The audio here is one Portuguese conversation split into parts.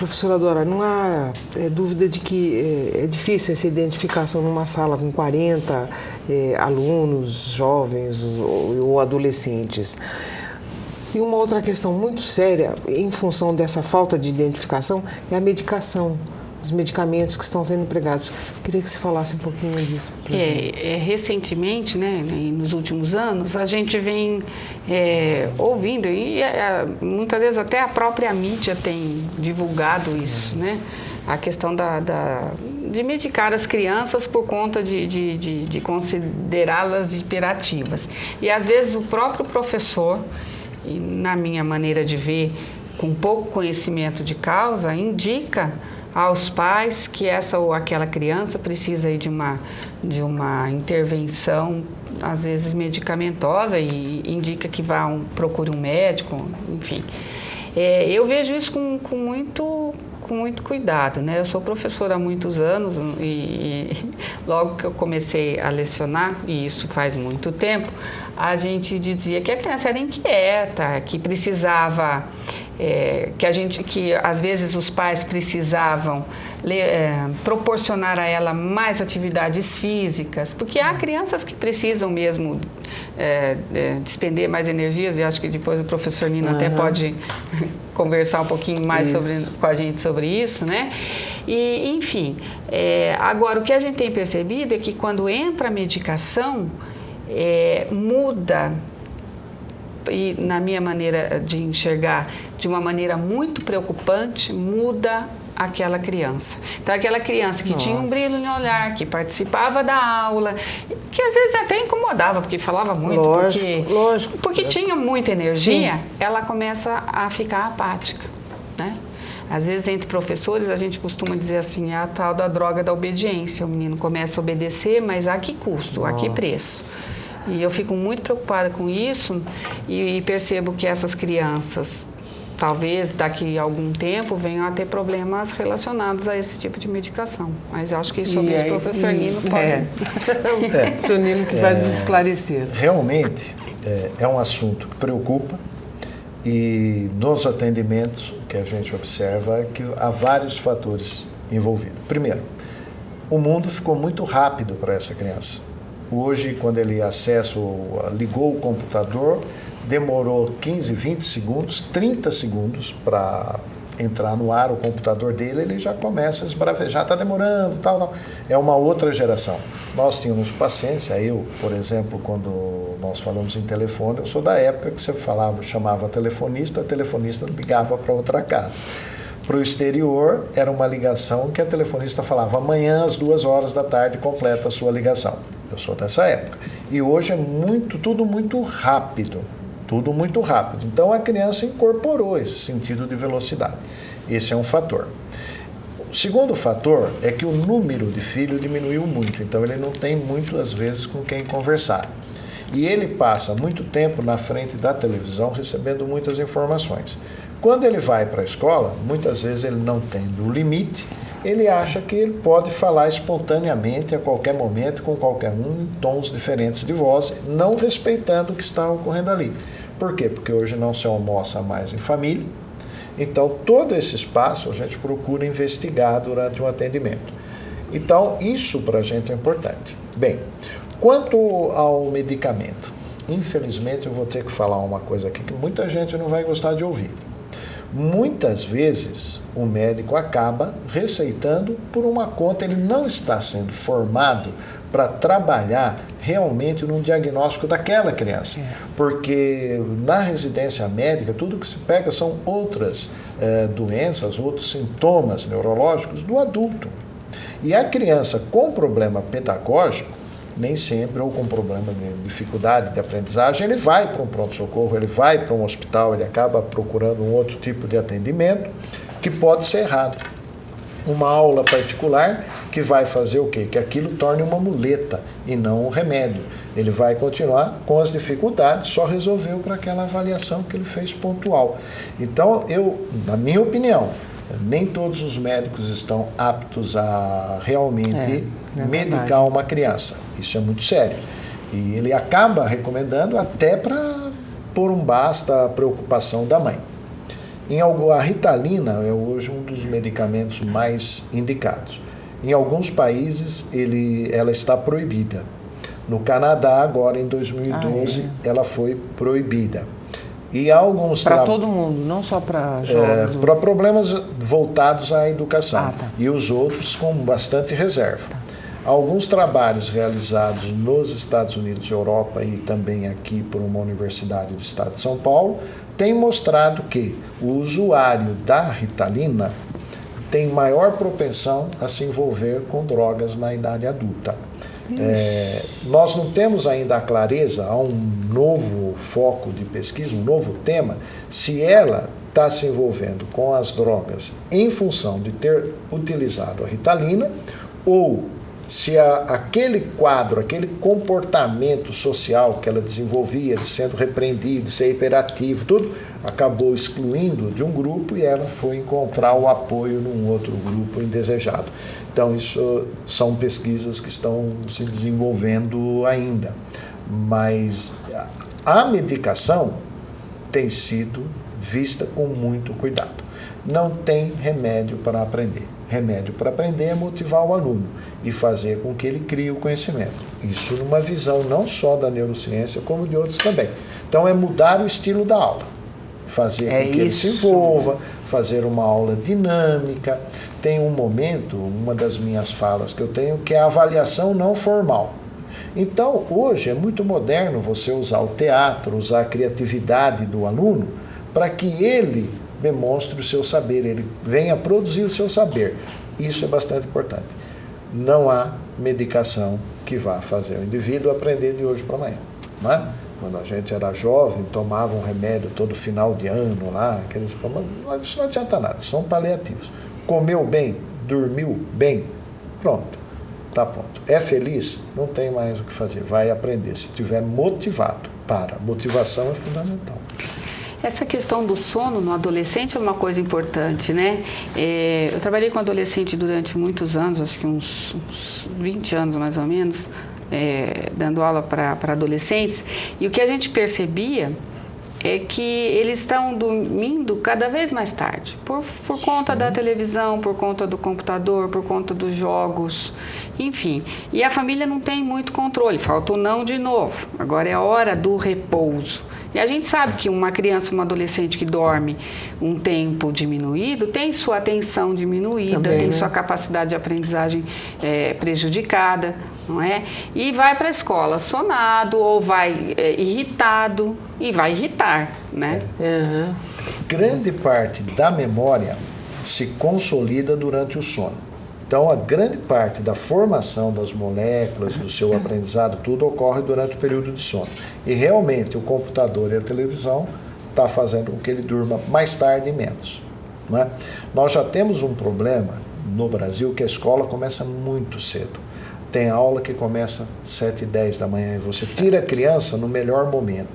Professora Dora, não há dúvida de que é difícil essa identificação numa sala com 40 alunos, jovens ou adolescentes. E uma outra questão muito séria, em função dessa falta de identificação, é a medicação, os medicamentos que estão sendo empregados. Queria que você falasse um pouquinho disso. Recentemente, né, nos últimos anos, a gente vem ouvindo, e muitas vezes até a própria mídia tem divulgado isso, né? A questão de medicar as crianças por conta de considerá-las hiperativas. E às vezes o próprio professor, e na minha maneira de ver, com pouco conhecimento de causa, indica aos pais que essa ou aquela criança precisa aí de uma intervenção, às vezes medicamentosa, e indica que procure um médico, enfim. Eu vejo isso com muito cuidado, né? Eu sou professora há muitos anos e logo que eu comecei a lecionar, e isso faz muito tempo, a gente dizia que a criança era inquieta, que precisava... que às vezes os pais precisavam proporcionar a ela mais atividades físicas, porque há crianças que precisam mesmo despender mais energias, e acho que depois o professor Nino até pode conversar um pouquinho mais com a gente sobre isso, né? E, enfim, agora o que a gente tem percebido é que quando entra a medicação, muda, e na minha maneira de enxergar, de uma maneira muito preocupante, muda aquela criança. Então, aquela criança que tinha um brilho no olhar, que participava da aula, que às vezes até incomodava, porque falava muito, porque tinha muita energia, ela começa a ficar apática, né? Às vezes, entre professores, a gente costuma dizer assim, é a tal da droga da obediência. O menino começa a obedecer, mas a que custo, a que preço? E eu fico muito preocupada com isso e percebo que essas crianças, talvez daqui a algum tempo, venham a ter problemas relacionados a esse tipo de medicação. Mas eu acho que sobre isso o professor Nino pode... O professor Nino que vai nos esclarecer. Realmente, é um assunto que preocupa, e nos atendimentos o que a gente observa é que há vários fatores envolvidos. Primeiro, o mundo ficou muito rápido para essa criança. Hoje, quando ele ligou o computador, demorou 15, 20 segundos, 30 segundos para entrar no ar o computador dele, ele já começa a esbravejar, está demorando, tal. É uma outra geração. Nós tínhamos paciência, eu, por exemplo, quando nós falamos em telefone, eu sou da época que você chamava telefonista, a telefonista ligava para outra casa. Para o exterior, era uma ligação que a telefonista falava, amanhã às 14h completa a sua ligação. Eu sou dessa época. E hoje é tudo muito rápido. Tudo muito rápido. Então, a criança incorporou esse sentido de velocidade. Esse é um fator. O segundo fator é que o número de filhos diminuiu muito. Então, ele não tem muitas vezes com quem conversar. E ele passa muito tempo na frente da televisão recebendo muitas informações. Quando ele vai para a escola, muitas vezes ele não tendo o limite, ele acha que ele pode falar espontaneamente a qualquer momento, com qualquer um, em tons diferentes de voz, não respeitando o que está ocorrendo ali. Por quê? Porque hoje não se almoça mais em família, então todo esse espaço a gente procura investigar durante um atendimento. Então isso para a gente é importante. Bem, quanto ao medicamento, infelizmente eu vou ter que falar uma coisa aqui que muita gente não vai gostar de ouvir. Muitas vezes o médico acaba receitando por uma conta, ele não está sendo formado para trabalhar realmente num diagnóstico daquela criança. Porque na residência médica, tudo que se pega são outras doenças, outros sintomas neurológicos do adulto. E a criança com problema pedagógico, nem sempre, ou com problema de dificuldade de aprendizagem, ele vai para um pronto-socorro, ele vai para um hospital, ele acaba procurando um outro tipo de atendimento que pode ser errado. Uma aula particular que vai fazer o quê? Que aquilo torne uma muleta e não um remédio. Ele vai continuar com as dificuldades, só resolveu para aquela avaliação que ele fez pontual. Então, na minha opinião, nem todos os médicos estão aptos a realmente medicar uma criança. Isso é muito sério. E ele acaba recomendando até para pôr um basta à preocupação da mãe. A Ritalina é hoje um dos medicamentos mais indicados. Em alguns países ela está proibida. No Canadá, agora em 2012, ela foi proibida. E há alguns para todo mundo, não só para jovens? Para problemas voltados à educação. Tá. E os outros com bastante reserva. Tá. Alguns trabalhos realizados nos Estados Unidos, Europa e também aqui por uma universidade do estado de São Paulo têm mostrado que o usuário da Ritalina tem maior propensão a se envolver com drogas na idade adulta. Nós não temos ainda a clareza, há um novo foco de pesquisa, um novo tema, se ela está se envolvendo com as drogas em função de ter utilizado a Ritalina ou se aquele quadro, aquele comportamento social que ela desenvolvia, de sendo repreendido, de ser hiperativo, tudo, acabou excluindo de um grupo e ela foi encontrar o apoio num outro grupo indesejado. Então, isso são pesquisas que estão se desenvolvendo ainda. Mas a medicação tem sido vista com muito cuidado. Não tem remédio para aprender. Remédio para aprender é motivar o aluno e fazer com que ele crie o conhecimento. Isso numa visão não só da neurociência, como de outros também. Então, é mudar o estilo da aula. Fazer com que ele se envolva, fazer uma aula dinâmica. Tem um momento, uma das minhas falas que eu tenho, que é a avaliação não formal. Então, hoje é muito moderno você usar o teatro, usar a criatividade do aluno para que ele demonstre o seu saber, ele venha produzir o seu saber. Isso é bastante importante. Não há medicação que vá fazer o indivíduo aprender de hoje para amanhã. Não é? Quando a gente era jovem, tomava um remédio todo final de ano lá, mas isso não adianta nada, são paliativos. Comeu bem, dormiu bem, pronto, tá pronto. É feliz? Não tem mais o que fazer, vai aprender. Se estiver motivado, motivação é fundamental. Essa questão do sono no adolescente é uma coisa importante, né? Eu trabalhei com adolescente durante muitos anos, acho que uns 20 anos mais ou menos, dando aula para adolescentes, e o que a gente percebia é que eles estão dormindo cada vez mais tarde, por conta da televisão, por conta do computador, por conta dos jogos, enfim. E a família não tem muito controle, falta o não de novo, agora é a hora do repouso. E a gente sabe que uma criança, uma adolescente que dorme um tempo diminuído, tem sua atenção diminuída, também, tem sua capacidade de aprendizagem prejudicada, não é? E vai para a escola sonado ou vai irritado e vai irritar, né? Grande parte da memória se consolida durante o sono. Então, a grande parte da formação das moléculas, do seu aprendizado, tudo ocorre durante o período de sono. E realmente o computador e a televisão estão fazendo com que ele durma mais tarde e menos. Não é? Nós já temos um problema no Brasil que a escola começa muito cedo. Tem aula que começa às 7h10 da manhã e você tira a criança no melhor momento.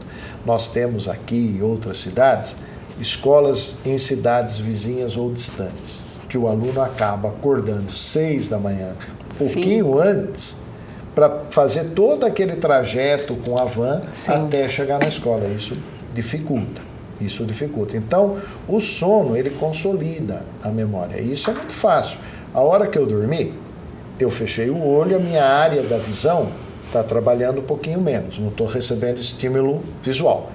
Nós temos aqui em outras cidades, escolas em cidades vizinhas ou distantes, que o aluno acaba acordando 6 da manhã, um pouquinho antes, para fazer todo aquele trajeto com a van até chegar na escola. Isso dificulta. Então, o sono, ele consolida a memória. Isso é muito fácil. A hora que eu dormi, eu fechei o olho, a minha área da visão está trabalhando um pouquinho menos, não estou recebendo estímulo visual.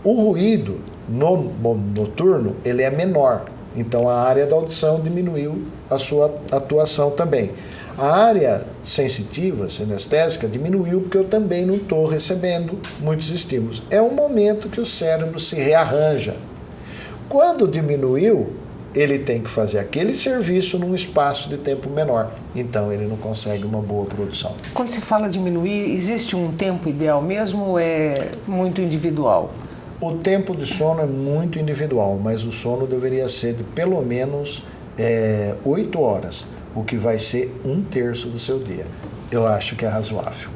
O ruído no noturno, ele é menor. Então, a área da audição diminuiu a sua atuação também. A área sensitiva, sinestésica, diminuiu porque eu também não estou recebendo muitos estímulos. É um momento que o cérebro se rearranja. Quando diminuiu, ele tem que fazer aquele serviço num espaço de tempo menor. Então, ele não consegue uma boa produção. Quando se fala diminuir, existe um tempo ideal mesmo ou é muito individual? O tempo de sono é muito individual, mas o sono deveria ser de pelo menos 8 horas, o que vai ser 1/3 do seu dia. Eu acho que é razoável.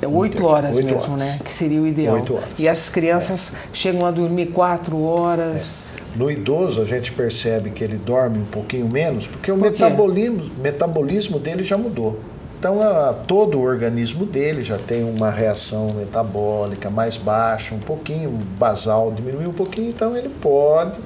8 horas mesmo, né? Que seria o ideal. 8 horas. E as crianças chegam a dormir 4 horas. No idoso, a gente percebe que ele dorme um pouquinho menos, porque o metabolismo dele já mudou. Então, todo o organismo dele já tem uma reação metabólica mais baixa, um pouquinho, basal diminuiu um pouquinho, então ele pode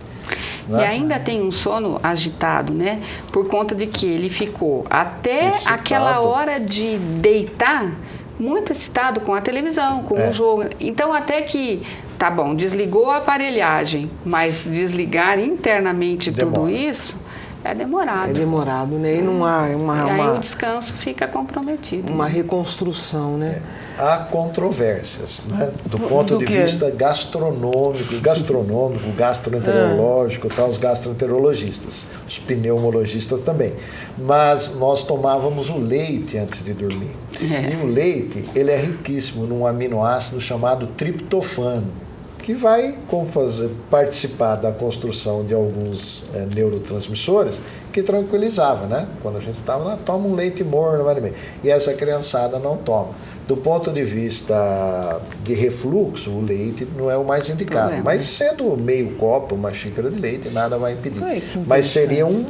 E ainda tem um sono agitado, né? Por conta de que ele ficou até excitado. Aquela hora de deitar muito excitado com a televisão, com o jogo. Então, até que, tá bom, desligou a aparelhagem, mas desligar internamente tudo isso é demorado. É demorado, né? E não há aí o descanso fica comprometido. Uma reconstrução, né? Há controvérsias, né? Do ponto de vista gastronômico, gastroenterológico, tá? Os gastroenterologistas, os pneumologistas também. Mas nós tomávamos o leite antes de dormir. E o leite, ele é riquíssimo num aminoácido chamado triptofano, que vai participar da construção de alguns neurotransmissores que tranquilizava, né? Quando a gente estava lá, toma um leite morno, vai bem. E essa criançada não toma. Do ponto de vista de refluxo, o leite não é o mais indicado. Mas sendo meio copo, uma xícara de leite, nada vai impedir. Mas seria um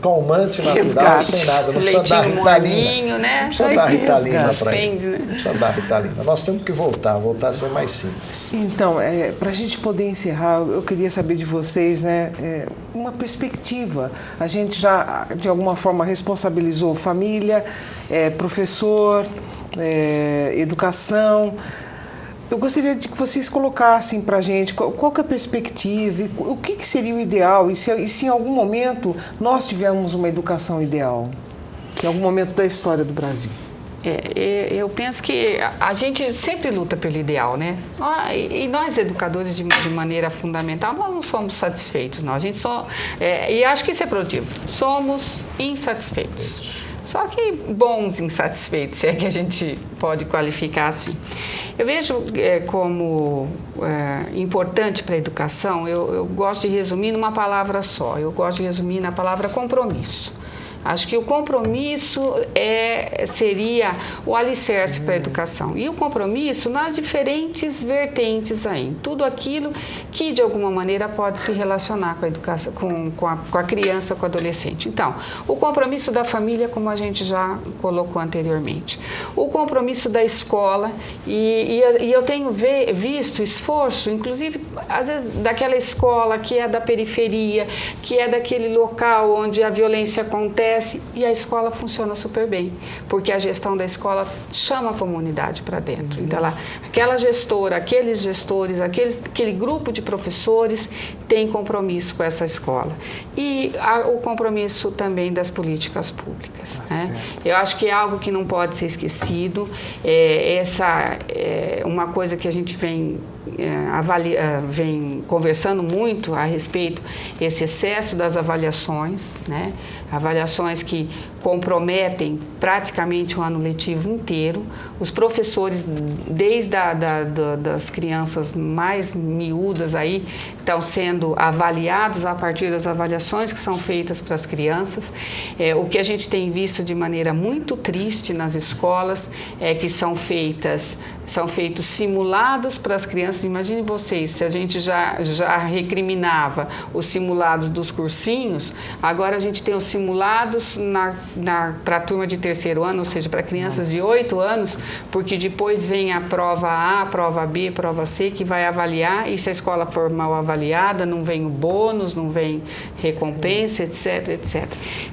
calmante natural, sem nada. Não precisa dar Ritalina. Né? Não precisa dar Ritalina para ele. Né? Não precisa dar Ritalina. Nós temos que voltar a ser mais simples. Então, para a gente poder encerrar, eu queria saber de vocês, né, uma perspectiva. A gente já, de alguma forma, responsabilizou família, professor, educação. Eu gostaria de que vocês colocassem para a gente qual que é a perspectiva, o que seria o ideal, e se em algum momento nós tivermos uma educação ideal, em algum momento da história do Brasil. Eu penso que a gente sempre luta pelo ideal, né? E nós, educadores, de maneira fundamental, nós não somos satisfeitos, não. A gente e acho que isso é produtivo. Somos insatisfeitos. Só que bons insatisfeitos, se é que a gente pode qualificar assim. Eu vejo como importante para a educação, eu gosto de resumir numa palavra só, eu gosto de resumir na palavra compromisso. Acho que o compromisso seria o alicerce para a educação. E o compromisso nas diferentes vertentes aí, tudo aquilo que de alguma maneira pode se relacionar com a educação, com a criança, com o adolescente. Então, o compromisso da família, como a gente já colocou anteriormente. O compromisso da escola, e eu tenho visto esforço, inclusive, às vezes, daquela escola que é da periferia, que é daquele local onde a violência acontece, e a escola funciona super bem, porque a gestão da escola chama a comunidade para dentro. Então, aquela gestora, aqueles gestores, aquele grupo de professores tem compromisso com essa escola. E o compromisso também das políticas públicas. Né? Eu acho que é algo que não pode ser esquecido. Essa é uma coisa que a gente vem conversando muito a respeito desse excesso das avaliações, né? Avaliações que comprometem praticamente o ano letivo inteiro. Os professores, desde das crianças mais miúdas aí, estão sendo avaliados a partir das avaliações que são feitas para as crianças. O que a gente tem visto de maneira muito triste nas escolas é que são feitos simulados para as crianças. Imagine vocês, se a gente já recriminava os simulados dos cursinhos, agora a gente tem os simulados para a turma de terceiro ano, ou seja, para crianças de 8 anos, porque depois vem a prova A, a prova B, a prova C, que vai avaliar, e se a escola for mal avaliada, não vem o bônus, não vem recompensa, etc, etc.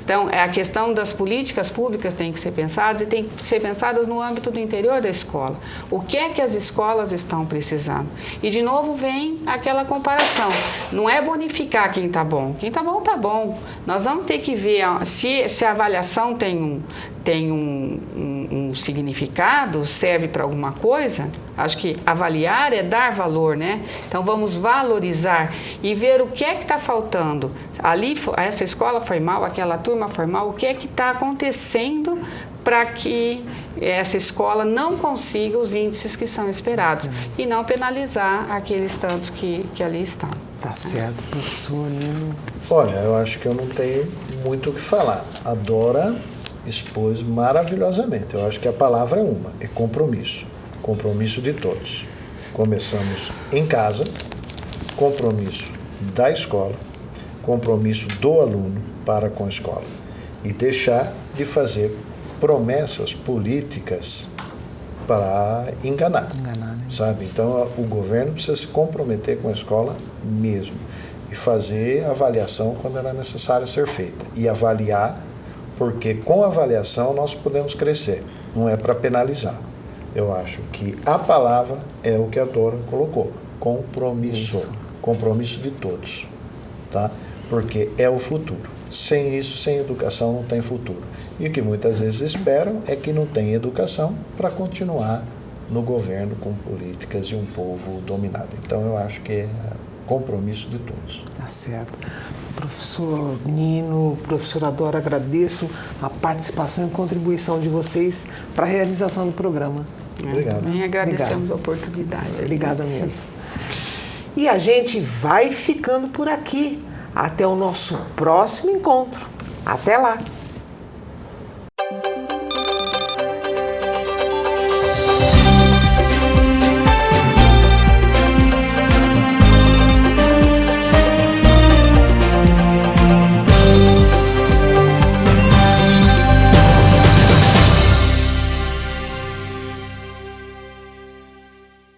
Então, a questão das políticas públicas tem que ser pensadas, e tem que ser pensadas no âmbito do interior da escola. O que é que as escolas estão precisando? E, de novo, vem aquela comparação. Não é bonificar quem está bom. Quem está bom, está bom. Nós vamos ter que ver se a avaliação tem um significado, serve para alguma coisa. Acho que avaliar é dar valor, né? Então, vamos valorizar e ver o que é que está faltando. Ali, essa escola foi mal, aquela turma foi mal, o que é que está acontecendo para que essa escola não consiga os índices que são esperados e não penalizar aqueles tantos que ali estão. Tá certo, professor Nino. Olha, eu acho que eu não tenho muito o que falar. A Dora expôs maravilhosamente. Eu acho que a palavra é compromisso. Compromisso de todos. Começamos em casa, compromisso da escola, compromisso do aluno para com a escola. E deixar de fazer promessas políticas para enganar, né? Sabe? Então, o governo precisa se comprometer com a escola mesmo. e fazer avaliação quando era necessário ser feita. E avaliar, porque com a avaliação nós podemos crescer, não é para penalizar. Eu acho que a palavra é o que a Dora colocou, compromisso. Isso. Compromisso de todos, tá? Porque é o futuro. Sem isso, sem educação, não tem futuro. E o que muitas vezes esperam é que não tenha educação para continuar no governo com políticas de um povo dominado. Então, eu acho que é compromisso de todos. Tá certo. Professor Nino, professora Dora, agradeço a participação e contribuição de vocês para a realização do programa. Obrigado. Também agradecemos a oportunidade. Obrigada mesmo. E a gente vai ficando por aqui. Até o nosso próximo encontro. Até lá!